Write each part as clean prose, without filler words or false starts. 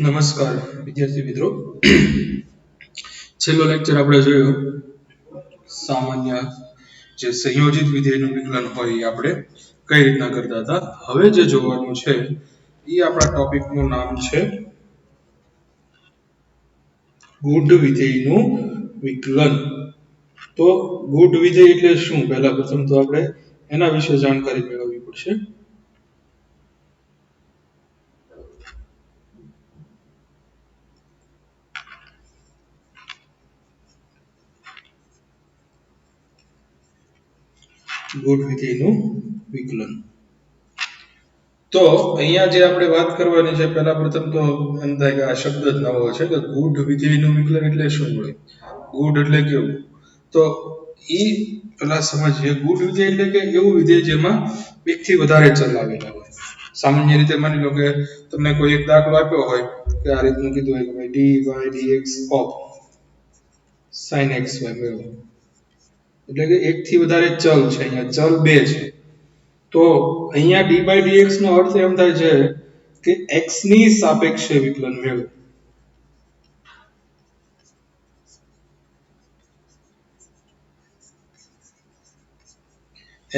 નમસ્કાર વિદ્યાર્થી મિત્રો. છેલ્લો લેક્ચર આપણે જોયું સામાન્ય જે સંયોજિત વિધેયનું વિકલન હોય એ આપણે કઈ રીતના કરતા હતા. હવે જે જોવાનું છે એ આપણા ટોપિકનું નામ છે ગુઢ વિધેયનું વિકલન. તો ગુઢ વિધેય એટલે શું? પહેલા પ્રથમ તો આપણે એના વિશે જાણકારી મેળવવી પડશે. ગુઢ વિધેયનું વિકલન. તો અહીંયા જે આપણે વાત કરવાની છે, પહેલા પ્રથમ તો એમ થાય કે આ શબ્દ જ નવો છે કે ગુઢ વિધેયનું વિકલન એટલે શું હોય? ગુઢ એટલે કેવું? તો ઈ પેલા સમજીએ. ગુઢ વિધેય એટલે કે એવું વિધેય જેમાં એકથી વધારે ચલ આવેલા હોય. સામાન્ય રીતે માની લો કે તમને કોઈ એક દાખલો આપ્યો હોય કે આ રીતનું કીધું હોય કે ભાઈ dy dx of sin xy મેળવો. એટલે કે એકથી વધારે ચલ છે, અહીંયા ચલ બે છે. તો અહીંયા dy dx નો અર્થ એમ થાય છે કે x ની સાપેક્ષે વિકલન મેળવો.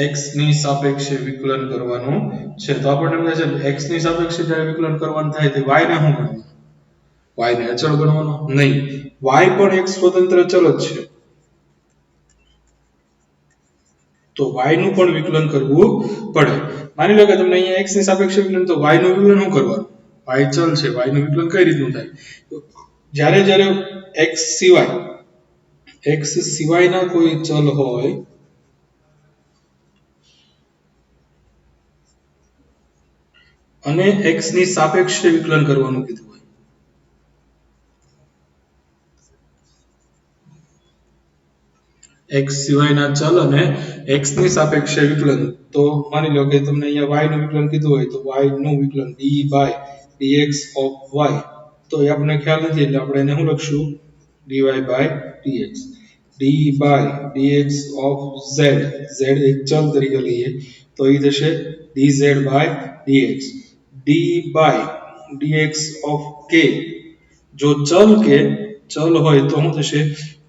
x ની સાપેક્ષે વિકલન કરવાનું છે. તો આપણને એમ થાય છે x ની સાપેક્ષે જ્યારે વિકલન કરવાનું થાય તો y ને શું ગણવાનું? y ને અચળ ગણવાનો નહીં. y પણ એક સ્વતંત્ર ચલ જ છે. તો y નું પણ વિકલન કરવું પડે. માની લો કે તમને અહીંયા x ની સાપેક્ષે વિકલન, તો y નું વિકલન શું કરવાનું? y ચલ છે, y નું વિકલન કઈ રીતનું થાય? જ્યારે જ્યારે x સિવાયના કોઈ ચલ હોય અને x ની સાપેક્ષે વિકલન કરવાનું કીધું હોય, x સિવાયના ચલ અને x ની સાપેક્ષે વિકલન. તો માની લો કે તમને અહીંયા y નું વિકલન કીધું હોય તો y નું વિકલન d by dx of y. તો એ આપણને ખ્યાલ નથી એટલે આપણે એને શું લખશું? dy by dx. d by dx of z, z એક ચલ તરીકે લઈએ તો એ થશે dz by dx. d by dx of k, જો ચલ હોય તો શું થશે?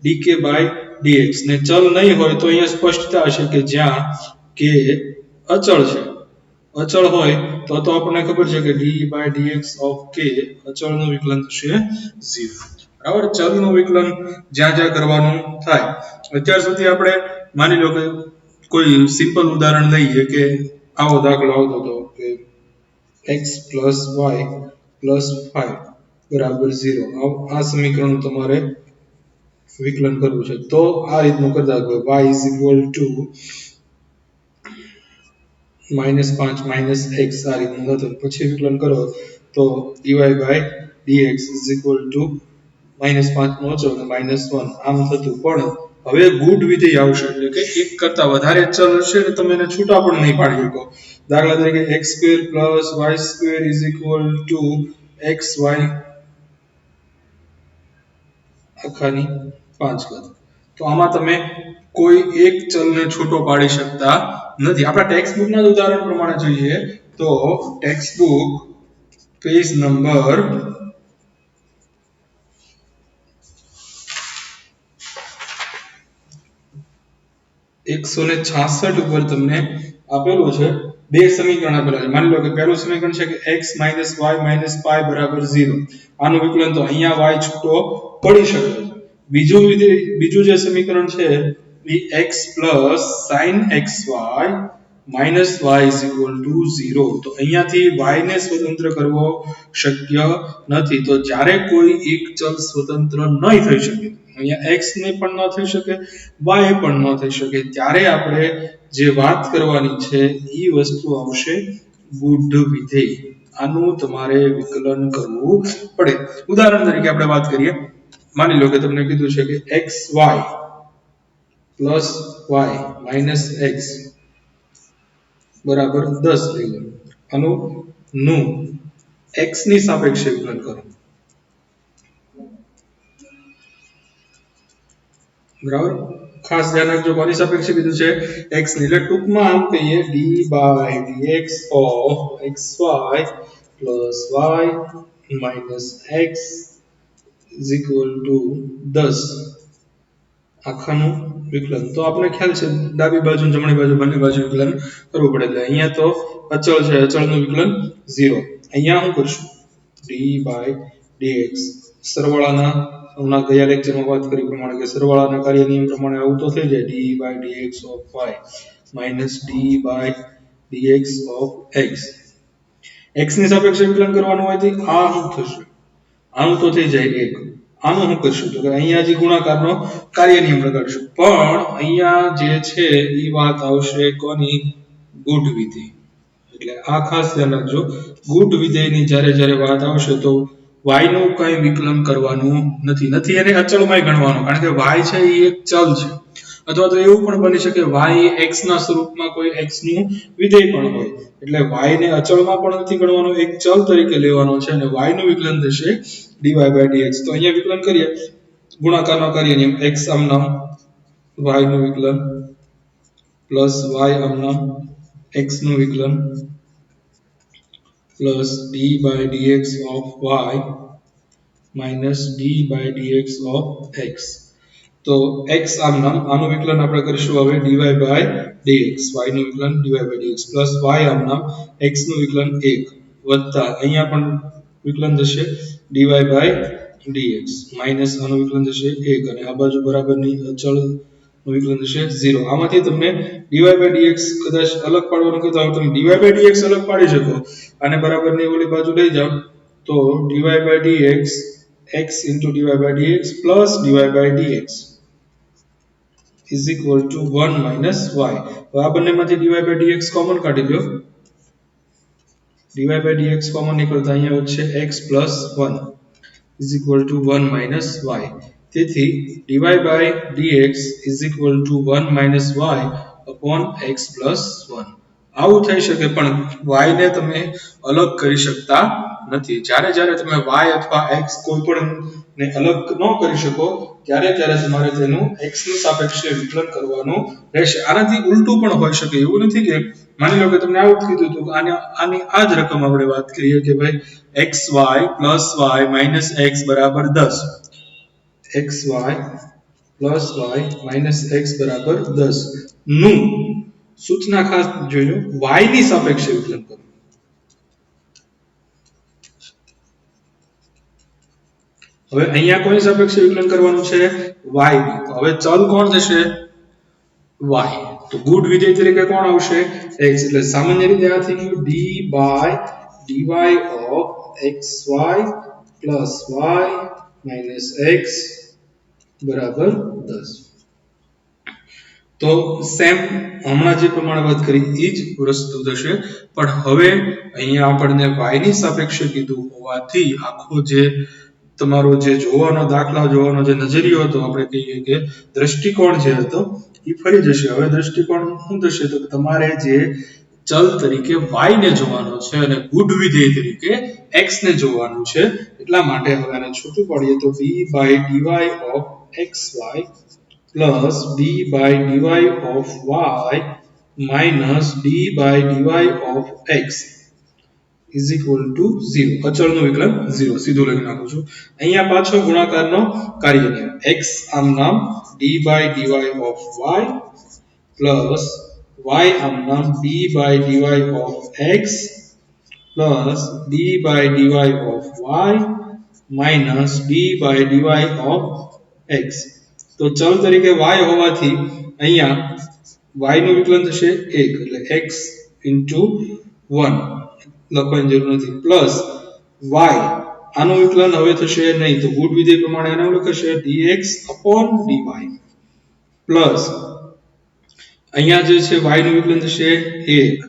dk by dx. ને ચલ નહીં હોય તો અહીંયા સ્પષ્ટતા હશે કે જ્યાં k અચળ છે. અચળ હોય તો આપણને ખબર છે કે d by dx of k અચળનું વિકલન થશે 0. બરાબર? ચલનું વિકલન જ્યાં જ્યાં કરવાનું થાય. અત્યાર સુધી આપણે માની લો કે કોઈ સિમ્પલ ઉદાહરણ લઈએ કે આવો દાખલો આવતો હતો કે x plus y plus 5 બરાબર 0. આ સમીકરણ તમારે વિકલન કરવું છે. તો આ રીતનું કરતા હોય y is equal to -5 x આ રીતનું થતું. પછી વિકલન કરો તો dy by dx is equal to -5 નો અચળ અને -1 આમ થતું. પણ હવે ગુઢ વિધેય આવશે એટલે કે એક કરતા વધારે ચલ હશે ને તમે એને છૂટા પણ નહીં પાડી શકો. દાખલા તરીકે x² + y² is equal to xy આખાની 5 તો આમાં તમે કોઈ એક ચલને છૂટો પાડી શકતા નથી. આપણા ટેક્સ્ટ બુકના ઉદાહરણ પ્રમાણે જોઈએ તો ટેક્સ્ટ બુક પેજ નંબર 166 ઉપર તમને આપેલું છે બે સમીકરણ આપેલા છે. માની લો કે પહેલું સમીકરણ છે કે x - y - π = 0. આનું વિકલન તો અહીંયા y છૂટો પડી શકે. બીજું જે સમીકરણ છે એ x + sin xy - y = 0. તો અહીંયાથી y ને સ્વતંત્ર કરવો શક્ય નથી. તો જ્યારે કોઈ એક ચલ સ્વતંત્ર નહીં થઈ શકે, અહીંયા x ને પણ ન થઈ શકે, y પણ ન થઈ શકે, ત્યારે આપણે જે વાત કરવાની છે એ વસ્તુ આવશે ગુઢ વિધેય. આનું તમારે વિકલન કરવું પડે. ઉદાહરણ તરીકે આપણે વાત કરીએ. માની લો કે તમને કીધું છે કે xy + y - x બરાબર 10 લઈ લો. આનું x ની સાપેક્ષે વિકલન કરો. બરાબર? ખાસ ધ્યાન રાખજો કોની સાપેક્ષે કીધું છે? x ની. એટલે ટૂંકમાં આમ કહીએ d by dx of xy plus y minus x is equal two 10 આખાનું વિકલન. તો આપણે ખ્યાલ છે ડાબી બાજુ અને જમણી બાજુ બંને બાજુ વિકલન કરવું પડે. એટલે અહીંયા તો અચળ છે, અચળનું વિકલન 0. અહીંયા શું કરશું? ડી બાય ડીએક્સ સરવાળાના, હમણાં ગયા લેક્ચરમાં વાત કરી પ્રમાણે કે સરવાળાના કાર્ય નિયમ પ્રમાણે આવું તો થઈ જાય d by dx of y minus d by dx of x. X ની સાપેક્ષે વિકલન કરવાનું હોય તો આ શું થશે? આનું તો થઈ જાય 1. આનું શું કરશું? તો કે અહીંયા જે ગુણાકારનો કાર્ય નિયમ લગાડશું. પણ અહીંયા જે છે એ વાત આવશે કોની? ગુડ વિધેય. એટલે આ ખાસ ધ્યાન રાખજો, ગુડ વિધેયની જ્યારે જ્યારે વાત આવશે તો y નું કઈ વિકલન કરવાનું નથી એને અચળમાં ગણવાનું, કારણ કે y છે એ એક ચલ છે. અથવા તો એવું પણ બની શકે y x ના સ્વરૂપમાં કોઈ x નું વિધેય પણ હોય, એટલે y ને અચળમાં પણ નથી ગણવાનો, એક ચલ તરીકે લેવાનો છે અને y નું વિકલન થશે dy by dx. તો અહીંયા વિકલન કરીએ ગુણાકારનો કાર્ય નિયમ, x આમ નામ y નું વિકલન પ્લસ y આમ નામ x નું વિકલન plus d by dx of y minus d by dx of x. તો x આમ નામ આનું વિકલન આપણે કરીશું હવે dy by dx, y નું વિકલન dy by dx plus y આમ નામ x નું વિકલન 1 વત્તા અહીંયા પણ વિકલન થશે dy by dx માઈનસ આનું વિકલન થશે 1 અને આ બાજુ બરાબરની અચળ નું વિકલન થશે 0. આમાંથી તમને dy by dx કદાચ અલગ પાડવાનું કહેતા હોય તો તમે dy by dx અલગ પાડી શકો અને બરાબરની ઓલી બાજુ લઈ જાઓ તો dy by dx x into dy by dx plus dy by dx is equal to 1 minus y. તો આ બંનેમાંથી dy by dx કોમન કાઢી લો, dy by dx કોમન નીકળતા અહીંયા વધશે x plus 1 is equal to 1 minus y. તેથી dy by dx is equal to 1 minus y upon x plus 1. આવું થઈ શકે પણ y ને તમે અલગ કરી શકતા નથી. જ્યારે જ્યારે તમે y અથવા x કોઈ પણ ને અલગ ન કરી શકો ત્યારે ત્યારે તમારે તેનું x ની સાપેક્ષે વિકલન કરવાનું રહેશે. આનાથી ઉલટું પણ હોઈ શકે, એવું નથી કે માની લો કે તમને આવું કીધું હતું કે આની આ જ રકમ આપણે વાત કરીએ કે ભાઈ xy plus y minus x બરાબર 10, xy plus y minus x બરાબર 10 નું સૂચના ખાસ જોજો, y ની સાપેક્ષે વિકલન કરો. હવે અહીંયા કોની સાપેક્ષે વિકલન કરવાનું છે? y ની. તો હવે ચલ કોણ થશે? y. તો ગુડ વિધેય તરીકે કોણ આવશે? x. એટલે સામાન્ય રીતે આ થઈ ગયું d by dy of xy plus y minus x બરાબર 10. તો સેમ હમણાં જે પ્રમાણે વાત કરી એ જ વસ્તુ થશે, પણ હવે અહીંયા આપણને y ની સાપેક્ષે કીધું હોવાથી આખો જે તમારો જે જોવાનો દાખલા જોવાનો જે નજરિયો હતો, આપણે કહીએ કે દ્રષ્ટિકોણ જે હતો એ ફરી જશે. હવે દ્રષ્ટિકોણ શું થશે? તો તમારે જે ચલ તરીકે y ને જોવાનો છે અને ગુડ વિધેય તરીકે x ને જોવાનું છે, એટલા માટે હવે આને છૂટું પાડીએ તો d by dy of xy plus d by dy of y minus d by dy of x is equal to 0. અચળનું વિકલન 0 સીધું લખી નાખું છું. અહીંયા પાછો ગુણાકારનો કાર્ય નિયમ, x આમ નામ d by dy of y plus y આમ નામ d by dy of x plus d by dy of y minus d by dy of x. તો ચલ તરીકે y હોવાથી અહીંયા y નું વિકલન થશે 1 એટલે x into 1 લખવાની જરૂર નથી પ્લસ y આનું વિકલન હવે થશે નહીં, તો ગુડ વિધેય પ્રમાણે આને લખશે dx upon dy પ્લસ અહીંયા જે છે y નું વિકલન થશે 1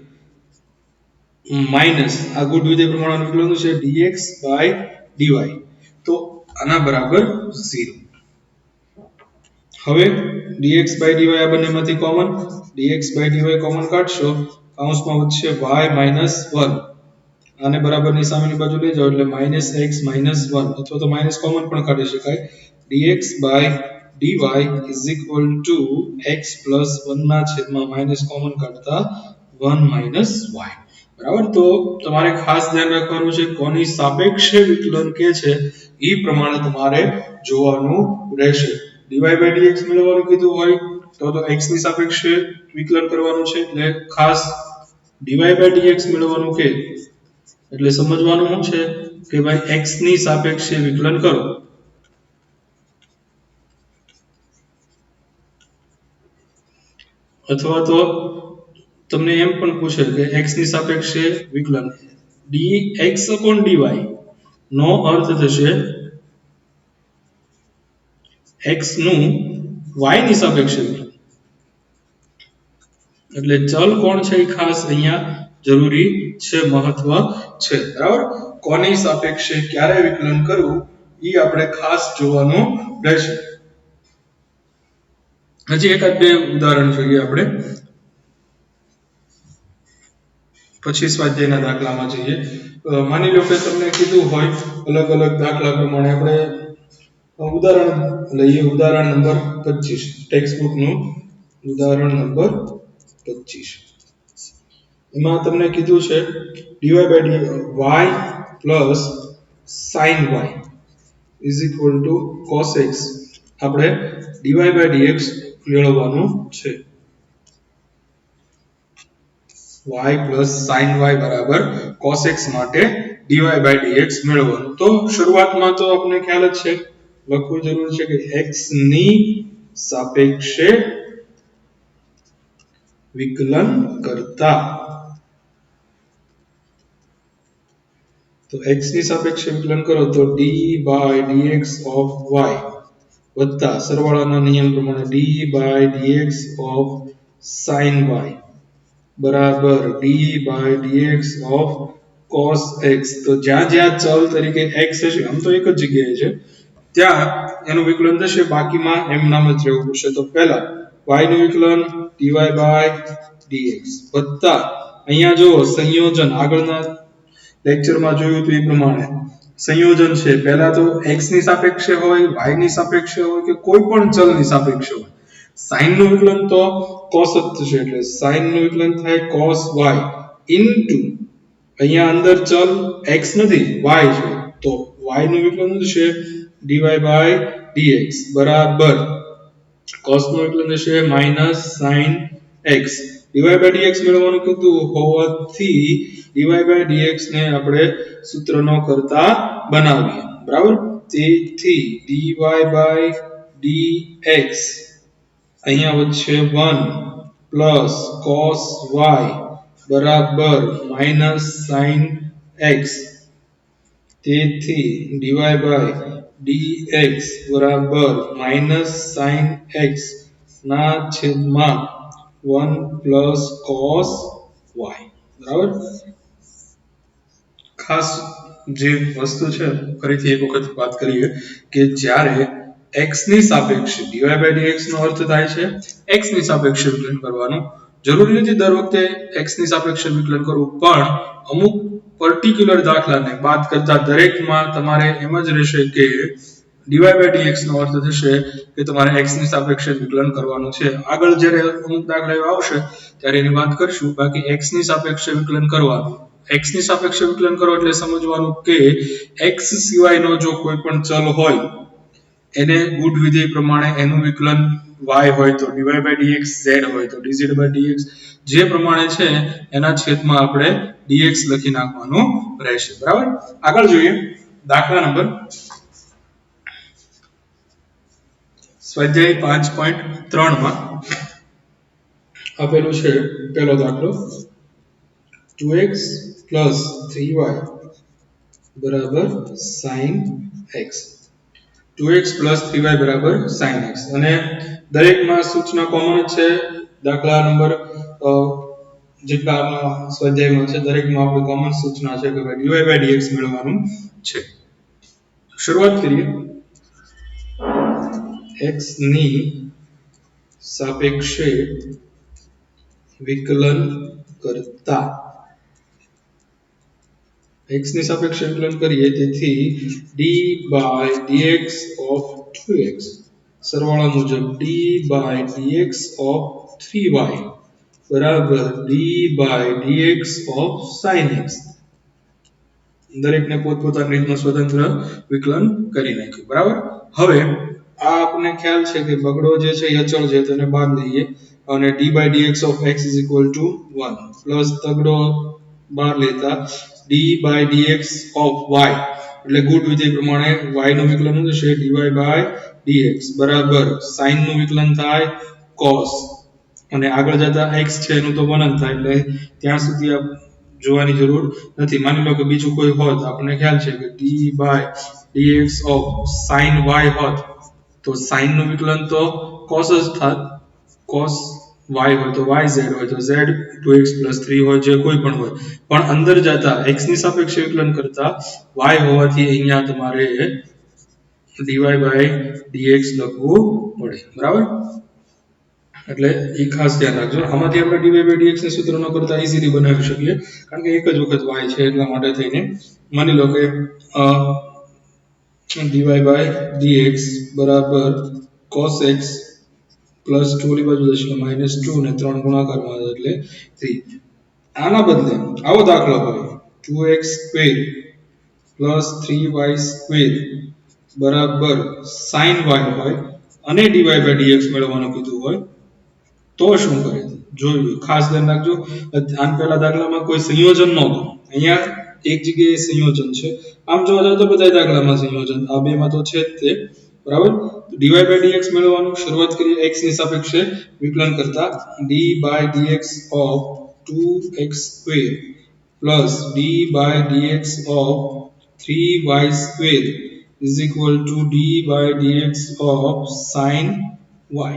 માઈનસ આ ગુડ વિધેય પ્રમાણે વિકલન થશે dx by dy. તો આના બરાબર 0. હવે dx by dy આ બંનેમાંથી common, dx by dy common કાઢશો, કૌંસમાં વધશે y minus 1 આને બરાબરની સામેની બાજુ લઈ જાઓ એટલે -x -1 અથવા તો માઈનસ કોમન પણ કાઢી શકાય. dx by dy is equal to x plus 1 ના છેદમાં માઈનસ કોમન કાઢતા 1 minus y. બરાબર. તો તમારે ખાસ ધ્યાન રાખવાનું છે કોની સાપેક્ષે વિકલન કે છે એ પ્રમાણે તમારે જોવાનું રહેશે. dy by dx મેળવવાનું કીધું હોય તો x ની સાપેક્ષે વિકલન કરવાનું છે એટલે ખાસ dy by dx મેળવવાનું કે એટલે સમજવાનું શું છે કે ભાઈ x ની સાપેક્ષે વિકલન કરો અથવા તો તમને એમ પણ પૂછે કે x ની સાપેક્ષે વિકલન dx upon dy નો અર્થ થશે x નું y ની સાપેક્ષે વિકલન. એટલે ચલ કોણ છે એ ખાસ અહીંયા જરૂરી છે, મહત્વ છે. બરાબર. કોની સાપેક્ષે ક્યારે વિકલન કરવું એ આપણે ખાસ જોવાનું રહેશે. હજી એકાદ બે ઉદાહરણ જોઈએ આપણે, પછી સ્વાધ્યાયના દાખલામાં જઈએ. માની લો કે તમને કીધું હોય અલગ અલગ દાખલા પ્રમાણે આપણે ઉદાહરણ લઈએ. ઉદાહરણ નંબર 25 ટેક્સ્ટ બુક નું ઉદાહરણ નંબર 25. એમાં તમને કીધું છે dy by y plus sin y is equal to cos x. આપણે dy by dx મેળવવાનું છે. y plus sin y બરાબર cos x માટે dy by dx મેળવવાનું. તો શરૂઆતમાં તો આપણને ખ્યાલ જ છે, લખવું જરૂર છે કે x ની સાપેક્ષે વિકલન કરતા. તો x ની સાપેક્ષે વિકલન કરો તો d by dx of y વત્તા સરવાળાના નિયમ પ્રમાણે d by dx of sin y બરાબર d by dx of cos x. તો જ્યાં જ્યાં ચલ તરીકે x હશે, આમ તો એક જ જગ્યાએ છે, ત્યાં એનું વિકલન થશે, બાકીમાં એમ નામ જ રહેવું પડશે. તો પહેલા y નું વિકલન dy by dx વત્તા અહીંયા જો સંયોજન આગળના લેક્ચરમાં જોયું હતું એ પ્રમાણે સંયોજન છે. પહેલા તો x ની સાપેક્ષે હોય, y ની સાપેક્ષે હોય કે કોઈ પણ ચલની સાપેક્ષે હોય. sin નું વિકલન તો cos જ થશે એટલે sin નું વિકલન થાય cos y into અહીંયા અંદર ચલ x નથી y છે તો y નું વિકલન થશે dy by dx બરાબર cos નું વિકલન થશે minus sin x. dy by dx મેળવવાનું કીધું હોવાથી dy by dx ને આપણે સૂત્રનો કરતા બનાવીએ. બરાબર. તેથી dy by dx અહીંયા વચ્ચે 1 plus cos y બરાબર minus sin x. તેથી dy by dx બરાબર minus sin x ના છેદમાં 1 plus cos y. બરાબર. ખાસ જે વસ્તુ છે ફરીથી એક વખત વાત કરીએ કે જ્યારે x ની સાપેક્ષે dy by dx નો અર્થ થાય છે x ની સાપેક્ષે વિકલન કરવાનું. જરૂરી નથી દર વખતે x ની સાપેક્ષે વિકલન કરવું, પણ અમુક પર્ટિક્યુલર દાખલાને બાદ કરતા દરેકમાં તમારે એમ જ રહેશે કે dy by dx નો અર્થ થશે કે તમારે x ની સાપેક્ષે વિકલન કરવાનું છે. આગળ જ્યારે અમુક દાખલા આવશે ત્યારે એની વાત કરશું. બાકી x ની સાપેક્ષે વિકલન કરવાનું. x ની સાપેક્ષે વિકલન કરો એટલે સમજવાનું કે x સિવાયનો જો કોઈ પણ ચલ હોય એને ગુણ વિધેય પ્રમાણે એનું વિકલન y હોય તો dy by dx, z હોય તો dz by dx, જે પ્રમાણે છે એના છેદમાં આપણે dx લખી નાખવાનું રહેશે. બરાબર. આગળ જોઈએ દાખલા નંબર સ્વાધ્યાય 5.3 માં આપેલું છે પહેલો દાખલો 2x plus 3y બરાબર sin x. 2x plus 3y બરાબર sin x અને દરેકમાં સૂચના કોમન છે. દાખલા નંબર જેટલા સ્વાધ્યાયમાં છે દરેકમાં આપણે કોમન સૂચના છે કે dy by dx મેળવવાનું છે. શરૂઆત કરીએ. x ની સાપેક્ષે વિકલન કરતા. x ની સાપેક્ષે વિકલન કરીએ તેથી d by dx of 2x સરવાળા મુજબ d by dx of 3y બરાબર d by dx of sine x. દરેકને પોતપોતાની રીતનું સ્વતંત્ર વિકલન કરી નાખ્યું. બરાબર. હવે આ આપણને ખ્યાલ છે કે બગડો જે છે એ અચળ છે તેને બાદ લઈએ અને d by dx of x is equal to 1 plus તગડો બહાર લેતા d by dx of y એટલે ગુણ વિધેય પ્રમાણે y નું વિકલન શું થશે dy બાય dx બરાબર sin નું વિકલન થાય cos અને આગળ જતા x છે એનું તો વર્ણન થાય એટલે ત્યાં સુધી આ જોવાની જરૂર નથી. માની લો કે બીજું કોઈ હોત આપણને ખ્યાલ છે કે d by dx of sin y હોત તો sin નું વિકલન તો cos જ થાત. cos y હોય તો yz હોય તો z 2x 3 હોય જે કોઈ પણ હોય પણ અંદર જતા x ની સાપેક્ષે વિકલન કરતા y હોવાથી અહીંયા તમારે dy by dx લખવું પડે. બરાબર. એટલે એ ખાસ ધ્યાન રાખજો. આમાંથી આપણે dy by dx ને સૂત્ર ન કરતા ઈઝીલી બનાવી શકીએ કારણ કે એક જ વખત y છે એટલા માટે થઈને માની લો કે dy by dx બરાબર cos x પ્લસ 2 ની બાજુ જશે -2 ને 3 ગુણાકારમાં એટલે 3. આના બદલે આવો દાખલો હોય 2x square plus 3y square બરાબર sin y હોય અને dy by dx મેળવવાનું કીધું હોય તો શું કરે જોયું. ખાસ ધ્યાન રાખજો. આન પહેલા દાખલામાં કોઈ સંયોજન નહોતું. અહીંયા એક જગ્યાએ સંયોજન છે. આમ જોવા જાવ તો બધા દાખલામાં સંયોજન આ બેમાં તો છે જ તે. બરાબર. dy by dx મેળવવાનું શરૂઆત કરીએ x ની સાપેક્ષે વિકલન કરતા d by dx of 2x square plus d by dx of 3y square is equal to d by dx of sin y.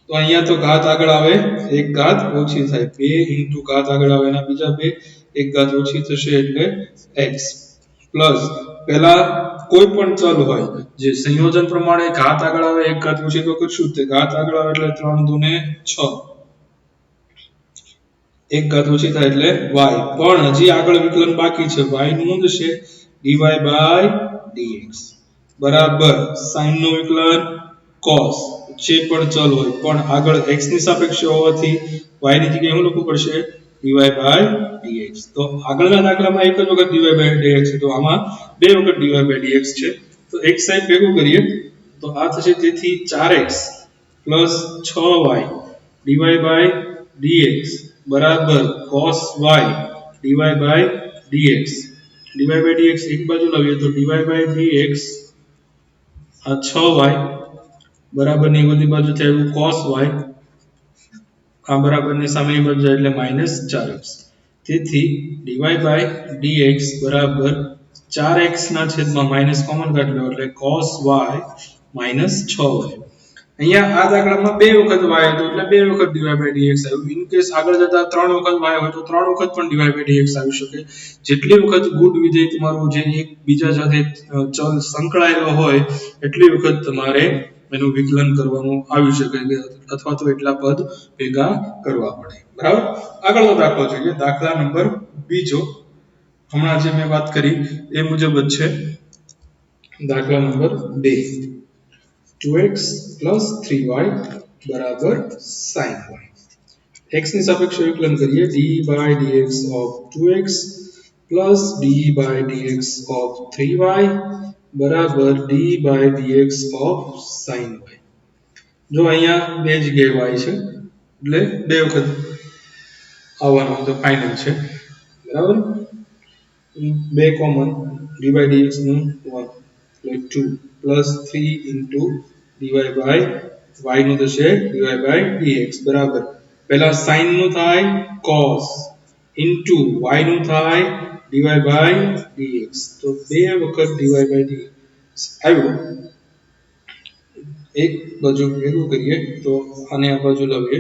તો અહીંયા તો ઘાત આગળ આવે એક ઘાત ઓછી થાય 2 into ઘાત આગળ આવે એના બીજા 2 એક ઘાત ઓછી થશે એટલે x પ્લસ પહેલા કોઈ પણ ચલ હોય જે સંયોજન પ્રમાણે ઘાત આગળ આવે એક ઘાત ઓછી તો કરશું તે ઘાત આગળ આવે એટલે 3 દુને 6 એક ઘાત ઓછી થાય એટલે y પણ હજી આગળ વિકલન બાકી છે y નું શું છે dy by dx બરાબર sin નું વિકલન cos જે પણ ચલ હોય પણ આગળ x ની સાપેક્ષે હોવાથી y ની જગ્યાએ શું લખવું પડશે dy by dx. તો આગળના દાખલામાં એક જ વખત dy by dx છે તો આમાં બે વખત dy by dx છે. તો એક સાઈડ ભેગું કરીએ તો આ થશે તેથી 4x 6y dy by dx બરાબર cos y dy by dx dy by dx એક બાજુ લાવીએ તો dy by dx આ 6y બરાબર ની બધી બાજુથી આવ્યું cos y આ બરાબર ની સામેની બાજુ જાય એટલે -4x. તેથી dy by dx બરાબર 4x ના છેદમાં માઈનસ કોમન કાઢી લો એટલે cos y -6y. અહીંયા આ દાખલામાં બે વખત y હતો એટલે બે વખત dy by dx આવ્યું. ઇન કેસ આગળ જતા ત્રણ વખત y હોય તો ત્રણ વખત પણ dy by dx આવી શકે. જેટલી વખત ગુણ વિધેય તમારું જે એક બીજા સાથે ચલ સંકળાયેલો હોય એટલી વખત તમારે એનું વિકલન કરવાનું આવી શકે અથવા તો એટલા પદ ભેગા કરવા પડે. બરાબર. આગળનો દાખલો જોઈએ. દાખલા નંબર બીજો હમણાં જે મેં વાત કરી એ મુજબ જ છે. દાખલા નંબર 2 2x plus 3y બરાબર sin y. x ની સાપેક્ષે વિકલન કરીએ d by dx of 2x plus d by dx of 3y બરાબર d by dx of sin y. જો અહીંયા બે જગ્યાએ y છે એટલે બે વખત આવવાનું તો ફાઇનલ છે. બરાબર. બે કોમન d by dx નું 1 એટલે 2 plus 3 into dy by y નું થશે dy by dx બરાબર પહેલા sin નું થાય cos into y નું થાય dy by dx. તો બે વખત dy by dx આવ્યું. એક બાજુ ભેગું કરીએ તો આને આ બાજુ લાવીએ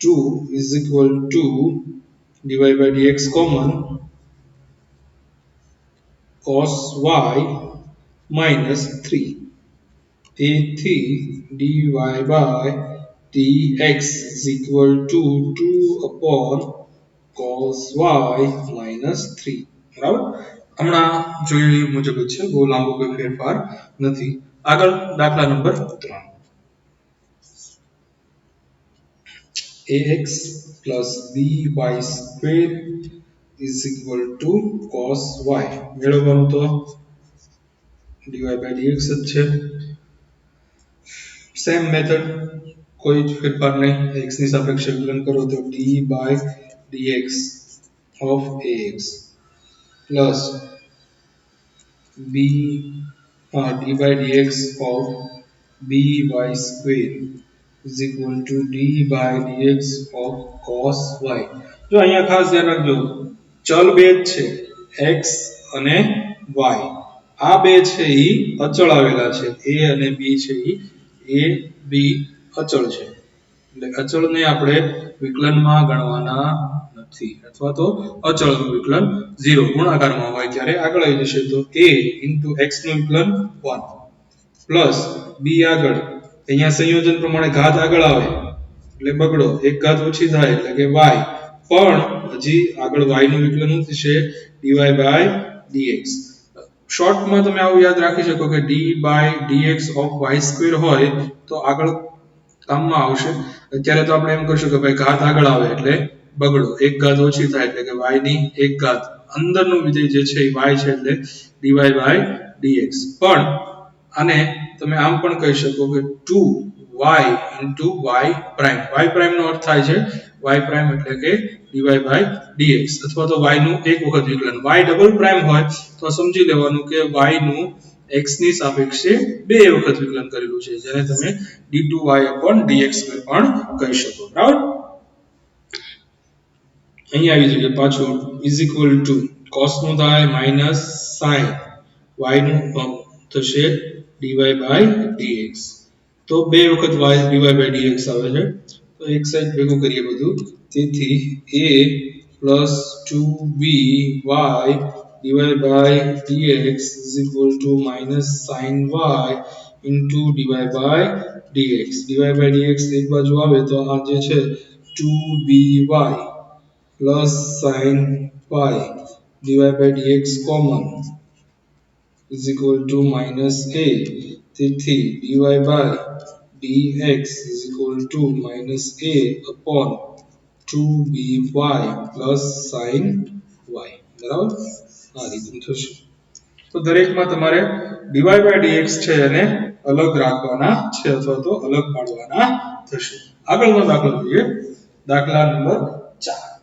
2 is equal to dy by dx common cos y minus 3. તેથી dy by dx is equal to 2 upon cos y minus 3. બરાબર. હમણાં જોયું મુજબ છે બહુ લાંબો કોઈ ફેરફાર નથી. આગળ દાખલા number 3 ax plus by square is equal to cos y મેળવવાનું તો dy by dx જ છે સેમ મેથડ કોઈ જ ફેરફાર નહીં x ની સાપેક્ષે વિકલન કરો તો d by dx of ax plus b d by dx of by square is equal to d by dx of cos y જો અહીંયા ખાસ ધ્યાન રાખજો ચલ બે જ છે x અને y આ બે છે ઈ અચળ આવેલા છે a અને b છે ઈ a b અચળ છે એટલે અચળને આપણે વિકલનમાં ગણવાના નથી અથવા તો અચળનું વિકલન 0 ગુણાકારમાં હોય ત્યારે આગળ આવી જશે તો a x નું વિકલન 1 પ્લસ b આગળ અહીંયા સંયોજન પ્રમાણે ઘાત આગળ આવે એટલે બગડો એક ઘાત ઓછી થાય એટલે કે y પણ હજી આગળ y નું વિકલન શું થશે dy by dx શોર્ટમાં તમે આવું યાદ રાખી શકો કે d by dx of y square હોય તો આગળ કામમાં આવશે અત્યારે તો આપણે એમ કહીશું કે ભાઈ ઘાત આગળ આવે એટલે બગડો એક ઘાત ઓછી થાય એટલે કે y ની એક ઘાત અંદરનું વિધેય જે છે એ y છે એટલે dy by dx પણ આને તમે આમ પણ કહી શકો કે 2y y prime y prime નો અર્થ થાય છે y પ્રાઇમ એટલે કે dy by dx અથવા તો y નું એક વખત વિકલન y ડબલ પ્રાઇમ હોય તો સમજી લેવાનું કે y નું x ની સાપેક્ષે બે વખત વિકલન કરેલું છે જેને તમે d2y/dx પણ કહી શકો બરાબર અહીં આવી જઈએ પાછું is equal to cos નું થાય minus sin y નું થશે dy by dx તો બે વખત y dy by dx આવે છે તો એક સાઈડ ભેગું કરીએ બધું તેથી a plus 2b y dy by dx is equal to minus sin y into dy by dx dy by dx એક બાજુ આવે તો આ જે છે 2by plus sin y dy by dx common is equal to minus a તેથી dy by dx is equal to minus a upon 2by plus sin y બરાબર આ રીતનું થશે તો દરેકમાં તમારે dy by dx છે એને અલગ રાખવાના છે અથવા તો અલગ પાડવાના થશે આગળનો દાખલો જોઈએ દાખલા number 4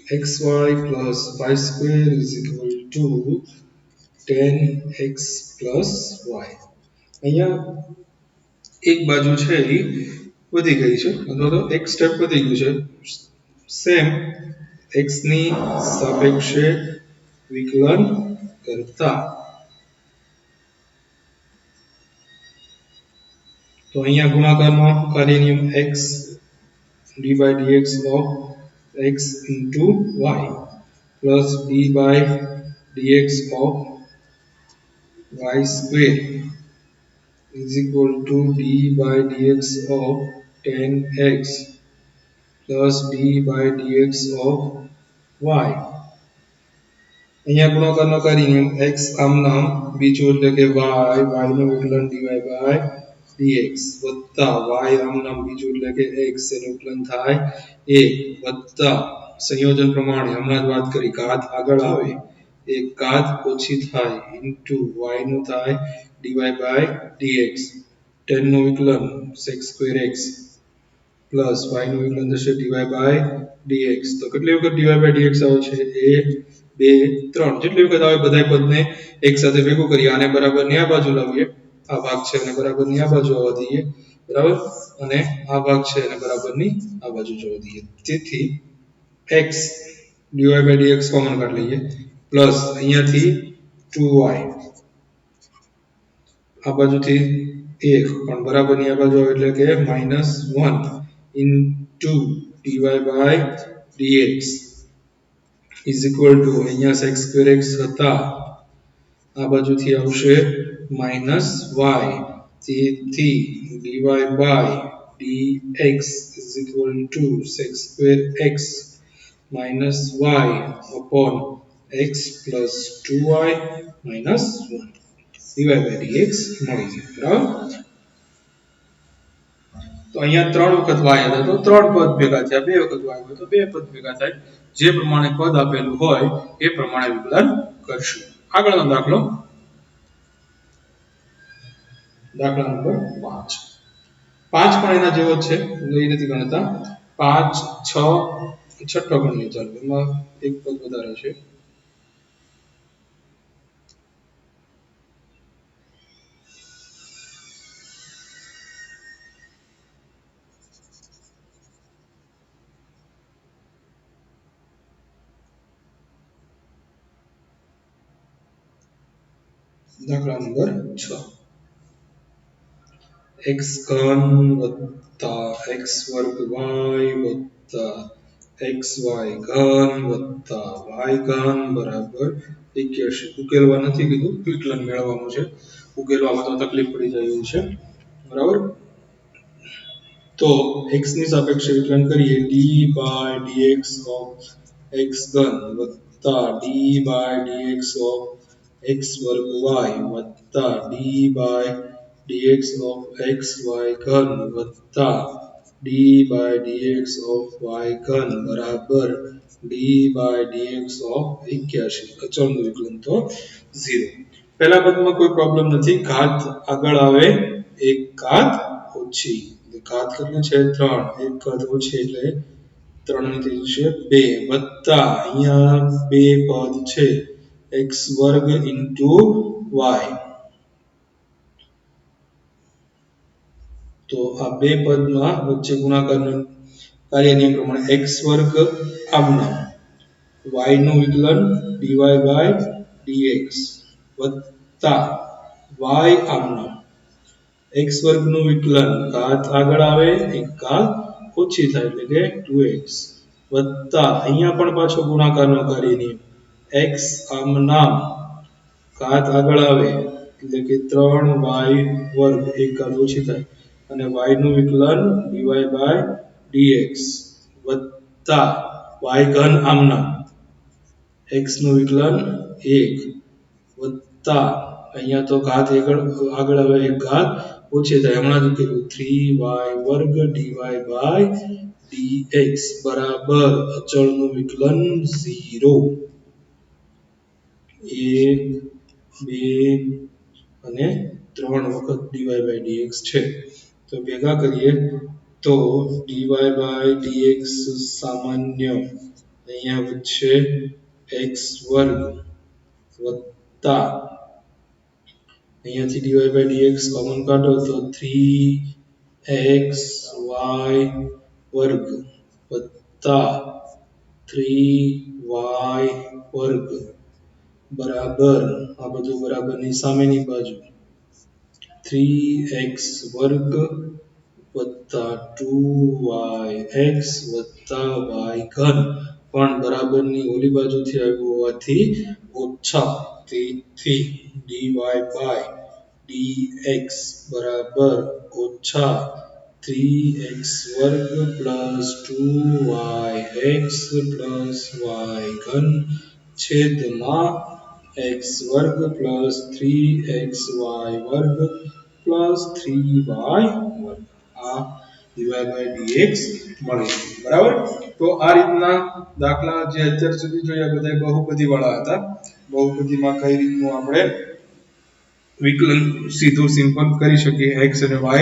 xy plus y square is equal to 10x plus y અહીંયા એક બાજુ છે એ વધી ગઈ છે અથવા તો એક સ્ટેપ વધી ગયું છે સેમ x ની સાપેક્ષે વિકલન કરતા તો અહીંયા ગુણાકારનો કાર્ય નિયમ x d by dx of x into y plus d by dx of y square is equal to d by dx of 10x plus d by dx of y અહીંયા ગુણાકારનો કાર્ય નિયમ x આમ નામ બીજું એટલે કે y નું વિકલન dy by dx વત્તા y આમ નામ બીજું એટલે કે x એનું વિકલન થાય a વત્તા સંયોજન પ્રમાણે હમણાં જ વાત કરી ઘાત આગળ આવે એક ઘાત ઓછી થાય into y નું થાય dy by dx 10 નું વિકલન sec square x plus y નું વિકલન થશે dy by dx તો કેટલી વખત dy by dx આવે છે 1 2 3 જેટલી વખત આવે બધાય પદને એક સાથે ભેગું કરી આને બરાબર ની આ બાજુ લાવીએ આ ભાગ છે અને બરાબર ની આ બાજુ આવવા દઈએ બરાબર અને આ ભાગ છે અને બરાબર ની આ બાજુ જવા દઈએ તેથી x dy by dx common કાઢી લઈએ પ્લસ અહીંયાથી 2y આ બાજુથી 1 પણ બરાબર ની આ બાજુ આવે એટલે કે -1 into dy by dx is equal to અહીંયા sec square x હતા આ બાજુથી આવશે -y તેથી dy by dx is equal to sec square x minus y upon x plus 2y minus 1 dy by dx મળી ગયું બરાબર. તો અહીંયા 3 વખત y હતા તો 3 પદ ભેગા થયા, 2 વખત y હોય તો 2 પદ ભેગા થાય. જે પ્રમાણે પદ આપેલું હોય એ પ્રમાણે વિકલન કરશું. આગળનો દાખલો, દાખલા નંબર 5. 5 પણ એના જેવો જ છે, એ નથી ગણતા. 5 6 છઠ્ઠો ગણીએ ચાલો, એમાં એક પદ વધારે છે. દાખલા નંબર 6. x ઘન વત્તા x વર્ગ y વત્તા xy ઘન વત્તા y ઘન બરાબર 81. ઉકેલવા નથી કીધું, વિકલન મેળવવાનું છે. ઉકેલવામાં તો તકલીફ પડી જાય એવું છે બરાબર. તો x ની સાપેક્ષે વિકલન કરીએ d by dx of x ઘન વત્તા d by dx of x વર્ગ y વત્તા d by dx of xy ઘન વત્તા d by dx of y ઘન બરાબર d by dx of 81. અચળનું વિકલન તો 0. પહેલા પદમાં કોઈ પ્રોબ્લેમ નથી, ઘાત આગળ આવે એક ઘાત ઓછી, ઘાત કેટલી છે 3, એક ઘાત ઓછી એટલે 3 ની ત્રીજી છે 2 વત્તા અહીંયા બે પદ છે x વર્ગ into y. તો આ બે પદમાં વચ્ચે ગુણાકારનો કાર્ય નિયમ પ્રમાણે x વર્ગ આમનામ, y નું વિકલન dy by dx વત્તા y આમનામ, x વર્ગનું વિકલન ઘાત આગળ આવે એક ઘાત ઓછી થાય એટલે કે 2x વત્તા અહીંયા પણ પાછો ગુણાકારનો કાર્ય નિયમ x આમનામ ઘાત આગળ આવે એટલે કે 3y વર્ગ એક ઘાત ઓછી થાય અને y નું વિકલન dy by dx વત્તા y ઘન આમનામ x નું વિકલન 1 વત્તા અહીંયા તો ઘાત આગળ આવે એક ઘાત ઓછી થાય, હમણાં જ કીધું 3y વર્ગ dy by dx બરાબર અચળનું વિકલન 0. 1 2 અને 3 વખત dy by dx છે. તો ભેગા કરીએ તો dy by dx સામાન્ય અહીંયા વચ્ચે x વર્ગ વત્તા અહીંયાથી dy by dx કોમન કાઢો તો 3xy વર્ગ વત્તા 3y વર્ગ બરાબર આ બધું બરાબરની સામેની બાજુ 3x વર્ગ વત્તા 2yx વત્તા y ઘન પણ બરાબરની ઓલી બાજુથી આવ્યું હોવાથી ઓછા, તેથી dy by dx બરાબર ઓછા 3x વર્ગ પ્લસ 2yx પ્લસ y ઘન છેદમાં x વર્ગ પ્લસ 3xy વર્ગ પ્લસ 3y વર્ગ. આ dy by dx મળે બરાબર. તો આ રીતના દાખલા જે અત્યાર સુધી જોયા બધા બહુપદી વાળા હતા. બહુપદીમાં કઈ રીતનું આપણે વિકલન સીધું સિમ્પલ કરી શકીએ x અને y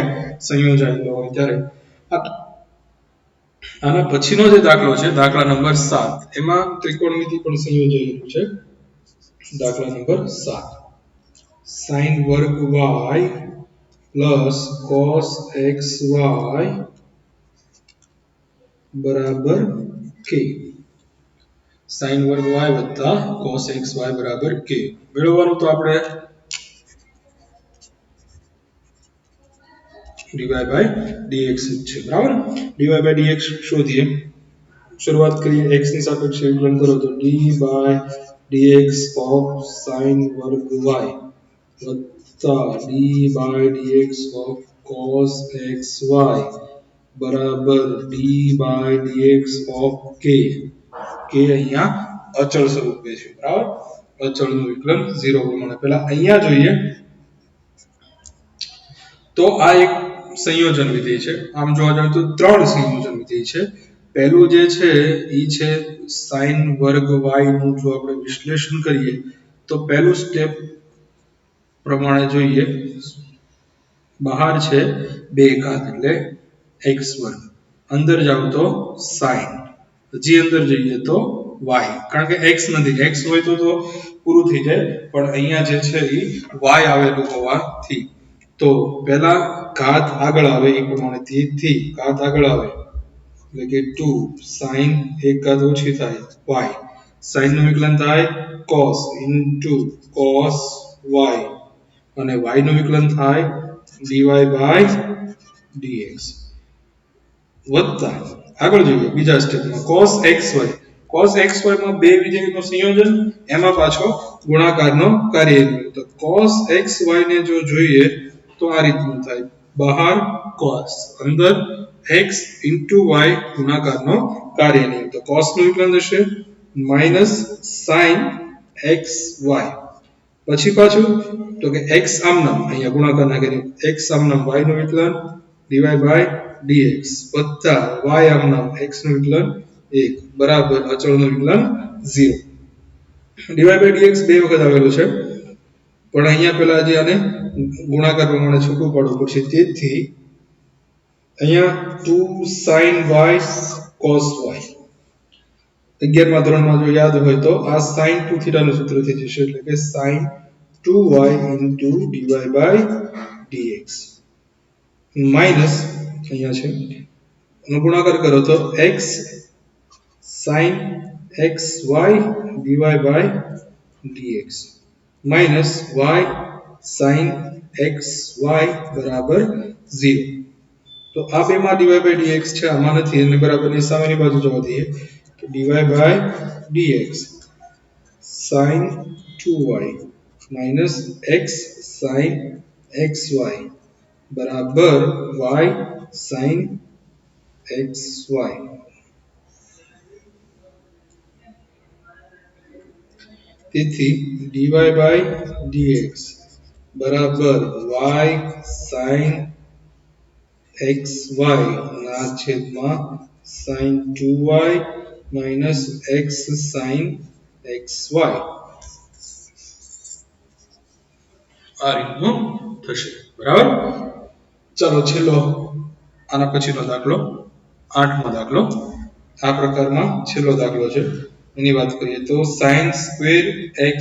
સંયોજાયેલો હોય ત્યારે. આના પછીનો જે દાખલો છે દાખલા નંબર 7, એમાં ત્રિકોણમિતિ પણ સંયોજાયેલું છે. દાખલા નંબર 7, sin વર્ગ y પ્લસ cos xy બરાબર k. sin વર્ગ y વત્તા cos xy બરાબર k મેળવવાનું તો આપણે dy by dx છે બરાબર. dy by dx શોધીએ. શરૂઆત કરીએ x ની સાપેક્ષે વિકલન કરો તો d by dx of sin વર્ગ y વત્તા d by dx of cos xy બરાબર d by dx of k. k અહીંયા અચળ સ્વરૂપે છે, બરાબર. અચળનું વિકલન 0 પ્રમાણે. પહેલા અહીંયા જોઈએ તો આ એક સંયોજન વિધેય છે. આમ જોવા જાય તો ત્રણ સંયોજન વિધેય છે. પહેલું જે છે એ છે sin વર્ગ y નું જો આપણે વિશ્લેષણ કરીએ તો પહેલું સ્ટેપ પ્રમાણે જોઈએ, બહાર છે 2 ઘાત એટલે x1, અંદર જાવ તો sin, હજી અંદર જઈએ તો y, કારણ કે x નથી, x હોય તો પૂરું થઈ જાય, પણ અહીંયા જે છે એ y આવેલું હોવાથી તો પહેલા ઘાત આગળ આવે એ પ્રમાણે થી ઘાત આગળ આવે એટલે કે 2 sin એક ઘાત ઓછી થાય y, sin નું વિકલન થાય cos into cos y, અને y નું વિકલન થાય dy by dx, વત્તા આગળ જોઈએ બીજા સ્ટેપમાં cos xy. cos xy માં બે વિધેયનું સંયોજન, એમાં પાછો ગુણાકારનો કાર્ય. તો cos xy ને જો જોઈએ તો આ રીતનું થાય, બહાર cos, અંદર x into y ગુણાકારનો કાર્ય નિયમ. તો cos નું વિકલન થશે minus sin xy, પછી પાછું તો કે x આમનામ અહીંયા ગુણાકારના કાર્ય, x આમનામ y નું વિકલન dy by dx, વત્તા y આમનામ x નું વિકલન 1 બરાબર અચળનું વિકલન 0. dy by dx બે વખત આવેલું છે, પણ અહીંયા પહેલા જે આને ગુણાકાર પ્રમાણે છૂટું પાડવું પડશે, તેથી અહીંયા 2 sin y cos y. 11મા ધોરણમાં જો યાદ હોય તો આ sin 2 થીટા નું સૂત્ર થઈ જશે, એટલે કે sin 2y into dy by dx minus અહીંયા છે એનો ગુણાકાર કરો તો x sin xy dy by dx minus y sin xy બરાબર 0. તો આ બેમાં dy by dx છે, આમાં નથી, એટલે બરાબરની સામેની બાજુ જવા દઈએ તો dy by dx sin 2y minus x sin xy બરાબર y sin xy. તેથી dy by dx બરાબર y sin xy ના છેદમાં sin 2y minus x sin xy આ રીતનું થશે, બરાબર. ચાલો છેલ્લો આના પછીનો દાખલો 8મો દાખલો આ પ્રકારમાં છેલ્લો દાખલો છે, એની વાત કરીએ તો sin square x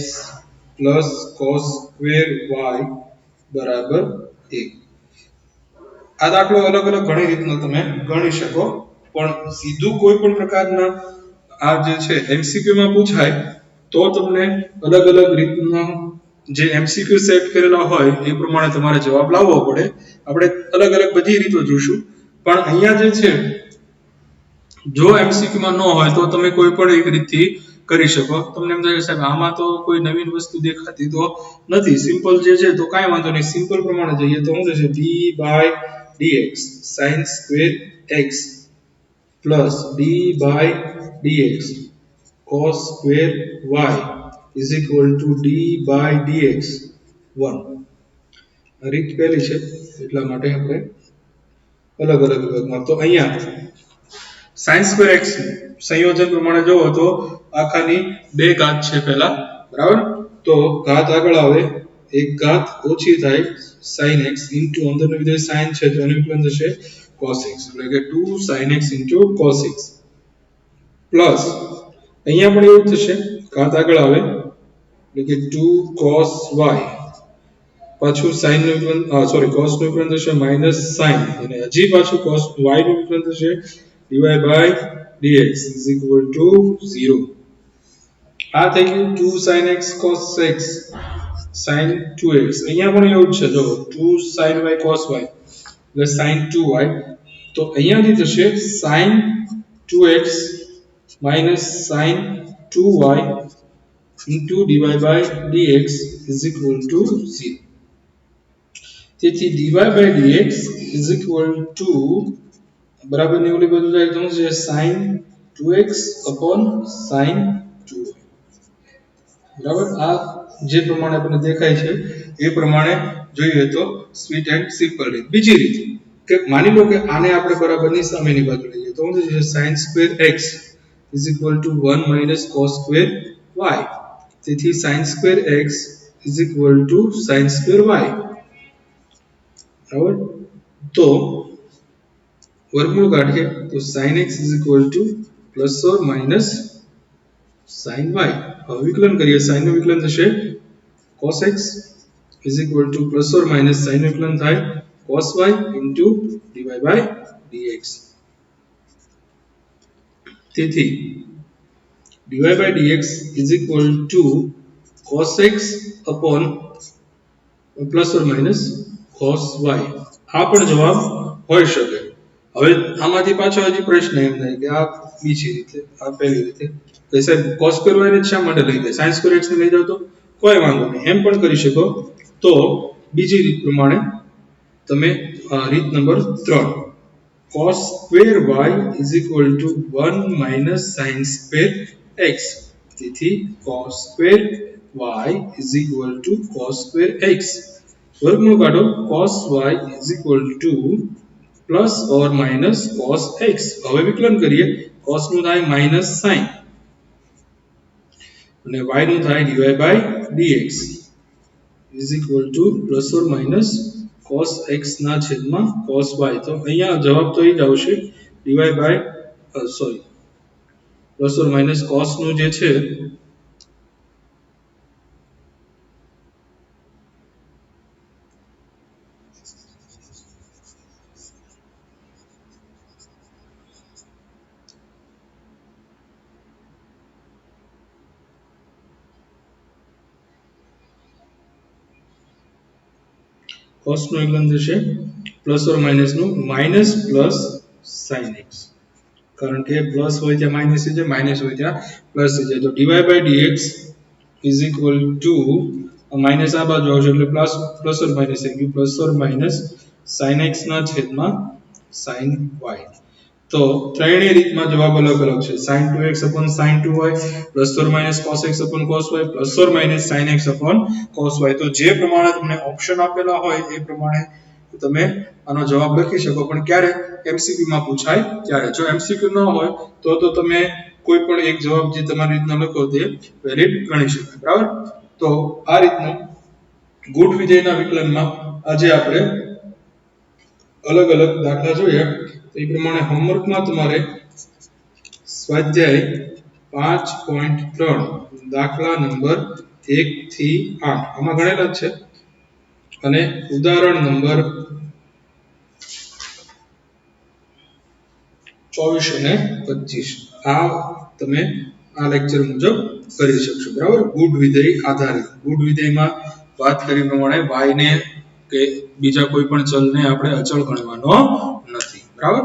plus cos square y બરાબર 1. આ દાખલો અલગ અલગ ઘણી રીતનો તમે ગણી શકો, પણ સીધું કોઈ પણ પ્રકારના આ જે છે એમસીક્યુ માં પૂછાય તો તમને અલગ અલગ રીતનો જે એમસીક્યુ સેટ કરેલા હોય એ પ્રમાણે તમારે જવાબ લાવવો પડે. આપણે અલગ અલગ બધી રીતો જોશું, પણ અહીંયા જે છે જો એમસીક્યુ માં ન હોય તો તમે કોઈ પણ એક રીતથી કરી શકો. તમને એમ થાય સાહેબ આમાં તો કોઈ નવીન વસ્તુ દેખાતી તો નથી, સિમ્પલ જે છે તો કાંઈ વાંધો નહીં, સિમ્પલ પ્રમાણે જઈએ તો શું થશે d by dx sin square x plus d by dx cos square y is equal to d by dx 1. આ રીત પહેલી છે એટલા માટે આપણે અલગ અલગ વિભાગમાં. તો અહીંયા sin square x સંયોજન પ્રમાણે જોવો તો આખાની 2 ઘાત છે પહેલા, બરાબર. તો ઘાત આગળ આવે, એક ઘાત ઓછી થાય sin x into અંદરનું વિધેય sin છે તો એનું વિકલન થશે cos x, એટલે કે 2 sin x into cos x plus અહીંયા પણ એવું થશે, ઘાત આગળ આવે એટલે કે 2 cos y, પાછું sin નું વિકલન cos નું વિકલન થશે minus sin, અને હજી પાછું cos y નું વિકલન થશે dy by dx is equal to 0. આ થઈ ગયું 2 sin x cos x sin 2x. અહીંયા પણ એવું છે, જો 2 sin y cos y એટલે sin 2y, તો અહીંયાથી થશે sin 2x minus sin 2y into dy by dx is equal to 0. તેથી dy by dx is equal to બરાબર ની ઓલી બાજુ જાય તો છે sin 2x upon sin 2y. બરાબર આ જે પ્રમાણે આપણને દેખાય છે એ પ્રમાણે જોઈએ તો સ્વીટ એન્ડ સિમ્પલ રીત બીજી રીત કે માની લો કે આને આપણે બરાબરની સામેની બાજુ લઈએ તો શું થશે sin square x is equal to 1 minus cos square y તેથી sin square x is equal to sin square y બરાબર તો વર્ગમૂળ કાઢીએ તો sin x is equal to plus or minus sin y હવે વિકલન કરીએ sin નું વિકલન થશે cos x is equal to plus or minus sin નું વિકલન થાય cos y into dy by dx તેથી dy by dx is equal to cos x upon plus or minus cos y આ પણ જવાબ હોઈ શકે હવે આમાંથી પાછો હજી પ્રશ્ન એમ થાય કે આ બીજી રીતે આ પહેલી રીતે તો સાહેબ cos square y ને શા માટે લઈ દે sin square x ને લઈ જાવ તો કોઈ વાંધો નહીં એમ પણ કરી શકો તો બીજી રીત પ્રમાણે તમે રીત number 3 cos square y is equal to 1 minus sin square x તેથી cos square y is equal to cos square x વર્ગમૂળ કાઢો cos y is equal to plus or minus cos x હવે વિકલન કરીએ cos નું થાય minus sin અને y નું થાય dy by dx is equal to plus or minus cos x ના છેદમાં cos y તો અહીંયા જવાબ તો એ જ આવશે dy by sorry plus or minus cos નું જે છે cos નું વિકલન થશે plus or minus નું minus plus sin x કારણ કે પ્લસ હોય ત્યાં માઇનસ થઈ જાય માઇનસ હોય ત્યાં પ્લસ થઈ જાય તો dy by dx is equal to minus આ બાજુ આવશે એટલે પ્લસ ઓર માઇનસ થઈ ગયું plus or minus sin x ના છેદમાં sin y તો ત્રણેય રીતમાં જવાબ અલગ અલગ છે sin 2x sin 2y plus or minus cos x cos y plus or minus sin x cos y તો જે પ્રમાણે તમને ઓપ્શન આપેલા હોય એ પ્રમાણે તમે આનો જવાબ લખી શકો પણ ક્યારે MCQ માં પૂછાય ત્યારે જો MCQ ન હોય તો તમે કોઈ પણ એક જવાબ જે તમારી રીતના લખો તે વેલિડ ગણી શકાય બરાબર તો આ રીતનું ગુણ વિધેયના વિકલનમાં આજે આપણે અલગ અલગ દાખલા જોઈએ તો એ પ્રમાણે હોમવર્કમાં તમારે સ્વાધ્યાય 5.3 દાખલા નંબર 1 થી 8 આમાં ગણેલા છે અને ઉદાહરણ નંબર 24 અને 25 આ તમે આ લેક્ચર મુજબ કરી શકશો બરાબર ગુણ વિધેય આધારિત ગુણ વિધેયમાં વાત કરી પ્રમાણે y ને કે બીજા કોઈ પણ ચલને આપણે અચળ ગણવાનો નથી બરાબર